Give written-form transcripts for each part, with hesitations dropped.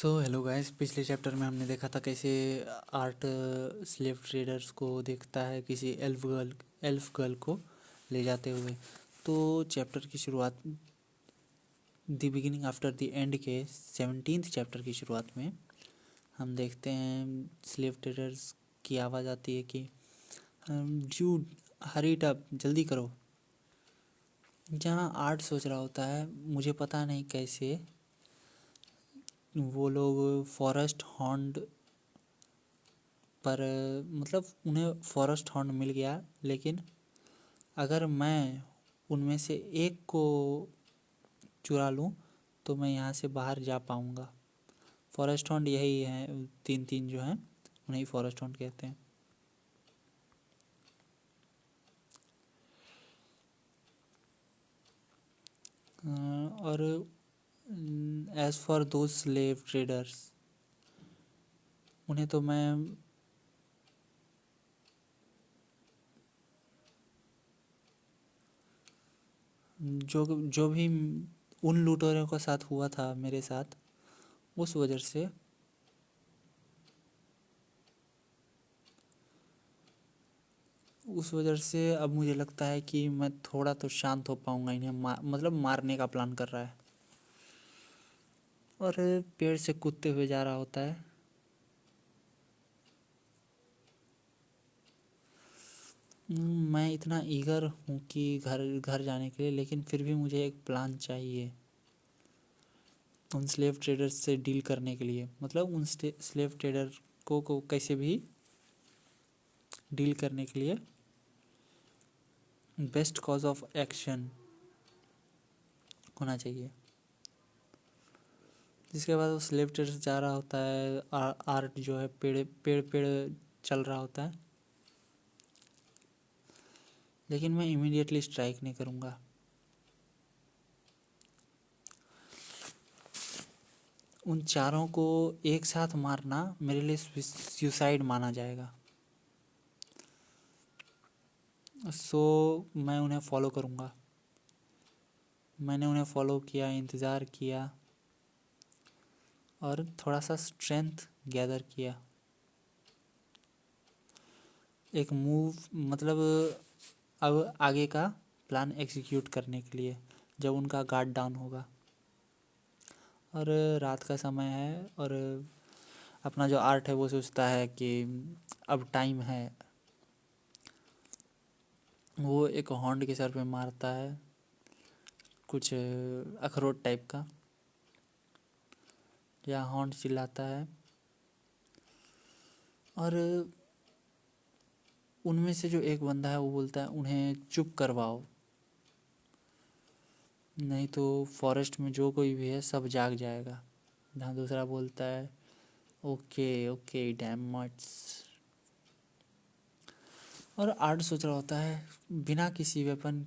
So hello guys, पिछले chapter में हमने देखा था कैसे आर्ट स्लेव ट्रेडर्स को देखता है किसी एल्फ गर्ल को ले जाते हुए। तो चैप्टर की शुरुआत the beginning after the end के 17th चैप्टर की शुरुआत में हम देखते हैं स्लेव ट्रेडर्स की आवाज़ आती है कि ड्यूड हरी इट अप, जल्दी करो। जहाँ आर्ट सोच रहा होता है मुझे पता नहीं कैसे वो लोग फॉरेस्ट हॉर्न्ड पर मतलब उन्हें फॉरेस्ट हॉर्न मिल गया, लेकिन अगर मैं उनमें से एक को चुरा लूँ तो मैं यहाँ से बाहर जा पाऊँगा। फॉरेस्ट हॉर्न यही है, तीन तीन जो हैं उन्हें फॉरेस्ट हॉर्न कहते हैं। और as for those slave traders, उन्हें तो मैं जो जो भी उन लूटेरों के साथ हुआ था मेरे साथ, उस वजह से अब मुझे लगता है कि मैं थोड़ा तो शांत हो पाऊँगा। इन्हें मतलब मारने का प्लान कर रहा है और पेड़ से कूदते हुए जा रहा होता है। मैं इतना ईगर हूँ कि घर घर जाने के लिए, लेकिन फिर भी मुझे एक प्लान चाहिए उन स्लेव ट्रेडर्स से डील करने के लिए। मतलब उन स्लेव ट्रेडर को कैसे भी डील करने के लिए बेस्ट कॉज ऑफ एक्शन होना चाहिए। जिसके बाद वो स्लेव ट्रेडर्स जा रहा होता है, आर्ट जो है पेड़ पेड़ पेड़ चल रहा होता है, लेकिन मैं इमीडिएटली स्ट्राइक नहीं करूँगा। उन चारों को एक साथ मारना मेरे लिए सुसाइड माना जाएगा। सो मैं उन्हें फॉलो करूँगा। मैंने उन्हें फॉलो किया, इंतज़ार किया और थोड़ा सा स्ट्रेंथ गैदर किया। एक मूव मतलब अब आगे का प्लान एग्जीक्यूट करने के लिए, जब उनका गार्ड डाउन होगा और रात का समय है और अपना जो आर्ट है वो सोचता है कि अब टाइम है। वो एक हॉर्न के सर पे मारता है, कुछ अखरोट टाइप का, या हॉर्न चिल्लाता है और उनमें से जो एक बंदा है वो बोलता है उन्हें चुप करवाओ, नहीं तो फॉरेस्ट में जो कोई भी है सब जाग जाएगा। जहाँ दूसरा बोलता है ओके ओके डैम मट्स। और आर्ट सोच रहा होता है बिना किसी वेपन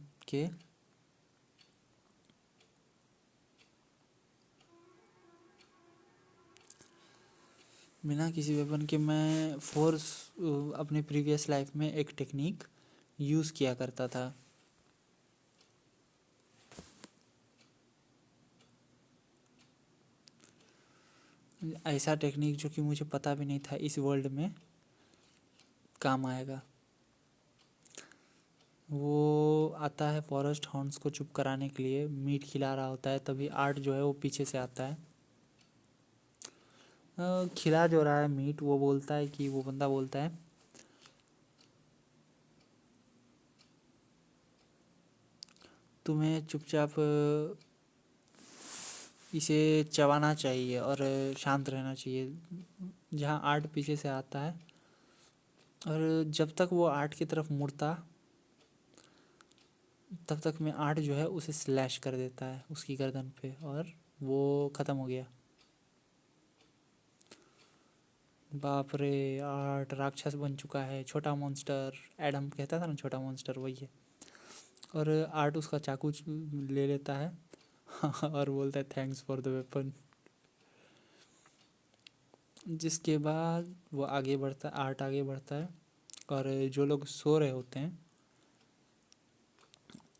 के मैं फोर्स अपने प्रीवियस लाइफ में एक टेक्निक यूज़ किया करता था। ऐसा टेक्निक जो कि मुझे पता भी नहीं था इस वर्ल्ड में काम आएगा। वो आता है फॉरेस्ट हॉर्न्स को चुप कराने के लिए, मीट खिला रहा होता है, तभी आर्ट जो है वो पीछे से आता है। खिला जो रहा है मीट, वो बोलता है कि वो बंदा बोलता है तुम्हें चुपचाप इसे चबाना चाहिए और शांत रहना चाहिए। जहाँ आर्ट पीछे से आता है और जब तक वो आर्ट की तरफ मुड़ता तब तक में आर्ट जो है उसे स्लैश कर देता है उसकी गर्दन पे और वो ख़त्म हो गया। बाप रे, आर्ट राक्षस बन चुका है, छोटा मॉन्स्टर। एडम कहता था ना छोटा मॉन्स्टर, वही है। और आर्ट उसका चाकू ले लेता है और बोलता है थैंक्स फॉर द वेपन। जिसके बाद वो आगे बढ़ता है, आर्ट आगे बढ़ता है और जो लोग सो रहे होते हैं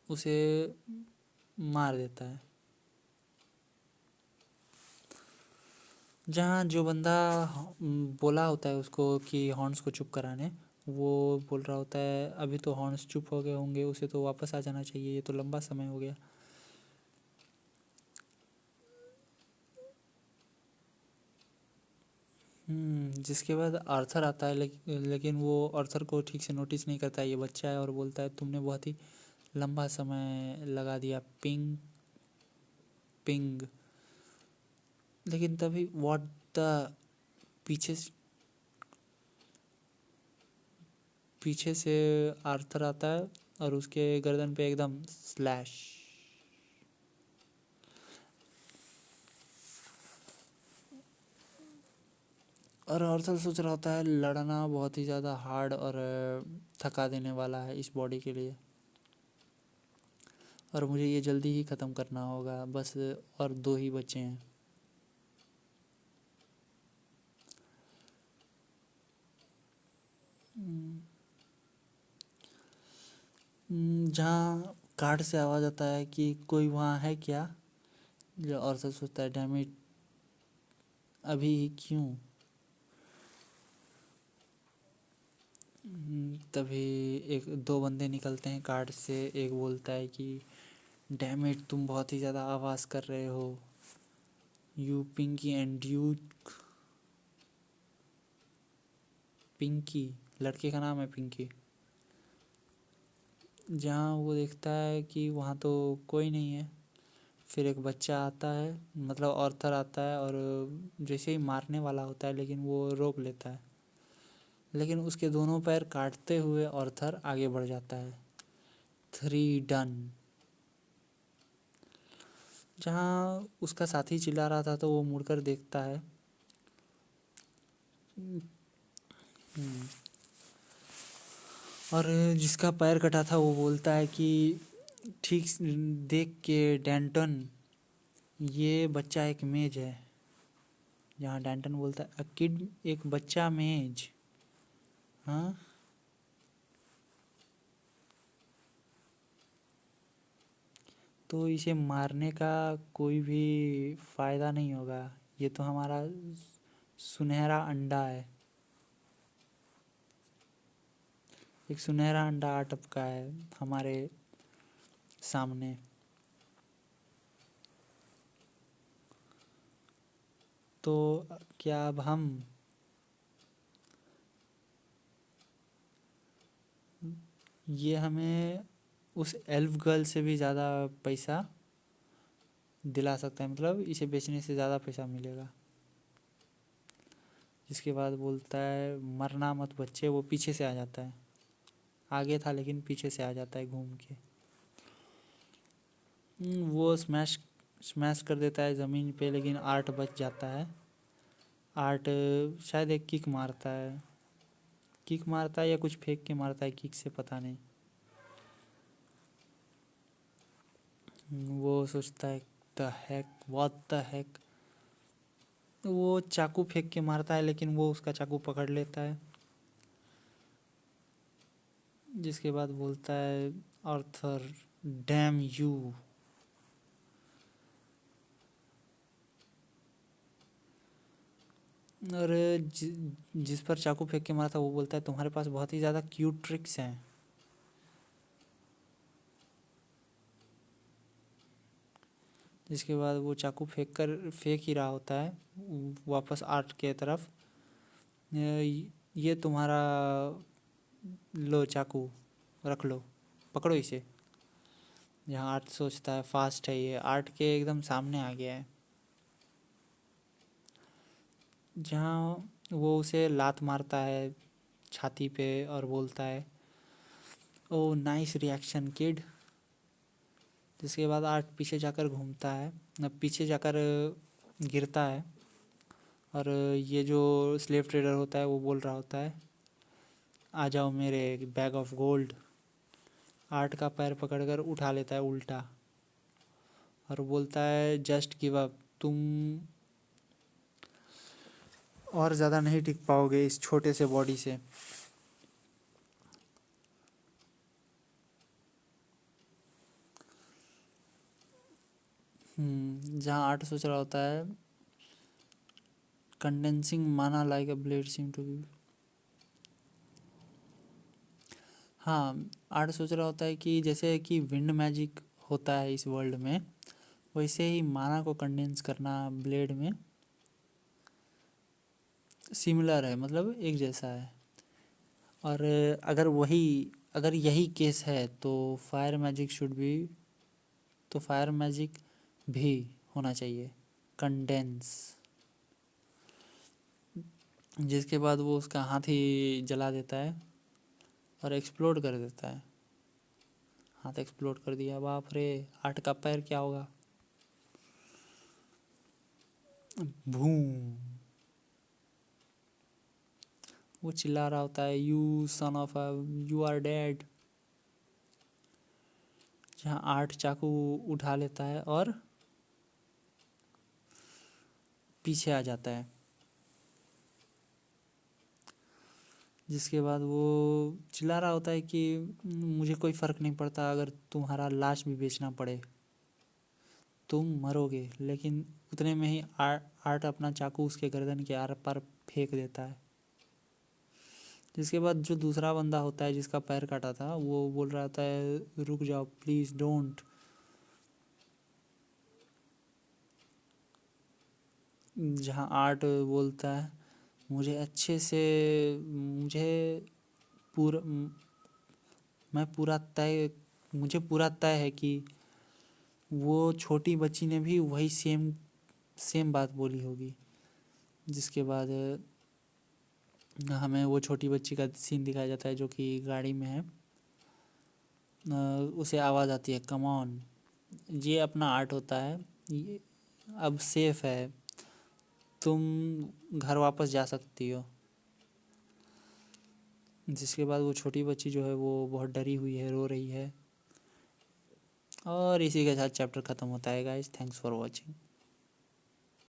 उसे मार देता है। जहाँ जो बंदा बोला होता है उसको कि हॉर्न्स को चुप कराने, वो बोल रहा होता है अभी तो हॉर्न्स चुप हो गए होंगे, उसे तो वापस आ जाना चाहिए, ये तो लंबा समय हो गया। जिसके बाद आर्थर आता है, लेकिन वो आर्थर को ठीक से नोटिस नहीं करता है, ये बच्चा है, और बोलता है तुमने बहुत ही लंबा समय लगा दिया पिंग पिंग। लेकिन तभी व्हाट द पीछे पीछे से आर्थर आता है और उसके गर्दन पे एकदम स्लैश। और आर्थर सोच रहा होता है लड़ना बहुत ही ज़्यादा हार्ड और थका देने वाला है इस बॉडी के लिए, और मुझे ये जल्दी ही ख़त्म करना होगा बस, और 2 ही बच्चे हैं। जहाँ कार्ड से आवाज़ आता है कि कोई वहाँ है क्या, जो आर्थर सोचता है डैम इट, अभी ही क्यों। तभी एक 2 बंदे निकलते हैं कार्ड से, एक बोलता है कि डैम इट तुम बहुत ही ज़्यादा आवाज़ कर रहे हो, you Pinky and you. Pinky लड़के का नाम है पिंकी। जहाँ वो देखता है कि वहाँ तो कोई नहीं है, फिर एक बच्चा आता है, मतलब ऑर्थर आता है, और जैसे ही मारने वाला होता है लेकिन वो रोक लेता है, लेकिन उसके दोनों पैर काटते हुए ऑर्थर आगे बढ़ जाता है। 3 डन। जहाँ उसका साथी चिल्ला रहा था तो वो मुड़कर देखता है। हम्म, और जिसका पैर कटा था वो बोलता है कि ठीक देख के डैंटन, ये बच्चा एक मेज है। जहाँ डैंटन बोलता है अ किड, एक बच्चा मेज, हाँ। तो इसे मारने का कोई भी फ़ायदा नहीं होगा, ये तो हमारा सुनहरा अंडा है, एक सुनहरा अंडा आ टपका है हमारे सामने। तो क्या अब हम ये हमें उस एल्फ गर्ल से भी ज़्यादा पैसा दिला सकता है, मतलब इसे बेचने से ज़्यादा पैसा मिलेगा। जिसके बाद बोलता है मरना मत बच्चे, वो पीछे से आ जाता है, आगे था लेकिन पीछे से आ जाता है घूम के। वो स्मैश स्मैश कर देता है ज़मीन पे, लेकिन आर्ट बच जाता है। आर्ट शायद एक किक मारता है या कुछ फेंक के मारता है किक से, पता नहीं। वो सोचता है the hack, what the hack. वो चाकू फेंक के मारता है लेकिन वो उसका चाकू पकड़ लेता है। जिसके बाद बोलता है आर्थर डैम यू। और जिस पर चाकू फेंक के मारा था वो बोलता है तुम्हारे पास बहुत ही ज़्यादा क्यूट ट्रिक्स हैं। जिसके बाद वो चाकू फेंक ही रहा होता है वापस आर्ट के तरफ। ये तुम्हारा, लो चाकू, रख लो, पकड़ो इसे। यहाँ आर्ट सोचता है फास्ट है ये, आर्ट के एकदम सामने आ गया है। जहाँ वो उसे लात मारता है छाती पे और बोलता है ओ नाइस रिएक्शन किड। जिसके बाद आर्ट पीछे जाकर घूमता है, पीछे जाकर गिरता है, और ये जो स्लेव ट्रेडर होता है वो बोल रहा होता है आ जाओ मेरे बैग ऑफ गोल्ड। आर्ट का पैर पकड़कर उठा लेता है उल्टा, और बोलता है जस्ट गिव अप, तुम और ज़्यादा नहीं टिक पाओगे इस छोटे से बॉडी से। जहाँ आर्ट सोच रहा होता है कंडेंसिंग माना like a blade seem to be. हाँ, आर्ट सोच रहा होता है कि जैसे कि विंड मैजिक होता है इस वर्ल्ड में, वैसे ही माना को कंडेंस करना ब्लेड में सिमिलर है, मतलब एक जैसा है। और अगर यही केस है तो फायर मैजिक भी होना चाहिए कंडेंस। जिसके बाद वो उसका हाथी जला देता है और एक्सप्लोड कर देता है। हाथ एक्सप्लोड कर दिया, बाप रे, आर्ट का पैर क्या होगा। भूम। वो चिल्ला रहा होता है, you son of a, you are dead. जहाँ आर्ट चाकू उठा लेता है और पीछे आ जाता है। जिसके बाद वो चिल्ला रहा होता है कि मुझे कोई फ़र्क नहीं पड़ता अगर तुम्हारा लाश भी बेचना पड़े, तुम मरोगे। लेकिन उतने में ही आर्ट अपना चाकू उसके गर्दन के आर पार फेंक देता है। जिसके बाद जो दूसरा बंदा होता है जिसका पैर काटा था, वो बोल रहा होता है रुक जाओ प्लीज़ डोंट। जहाँ आर्ट बोलता है मुझे अच्छे से, मुझे पूरा मैं पूरा तय मुझे पूरा तय है कि वो छोटी बच्ची ने भी वही सेम सेम बात बोली होगी। जिसके बाद हमें वो छोटी बच्ची का सीन दिखाया जाता है जो कि गाड़ी में है। उसे आवाज़ आती है कम ऑन, ये अपना आर्ट होता है, ये अब सेफ है, तुम घर वापस जा सकती हो। जिसके बाद वो छोटी बच्ची जो है वो बहुत डरी हुई है, रो रही है। और इसी के साथ चैप्टर ख़त्म होता है गाइस। Thanks for watching.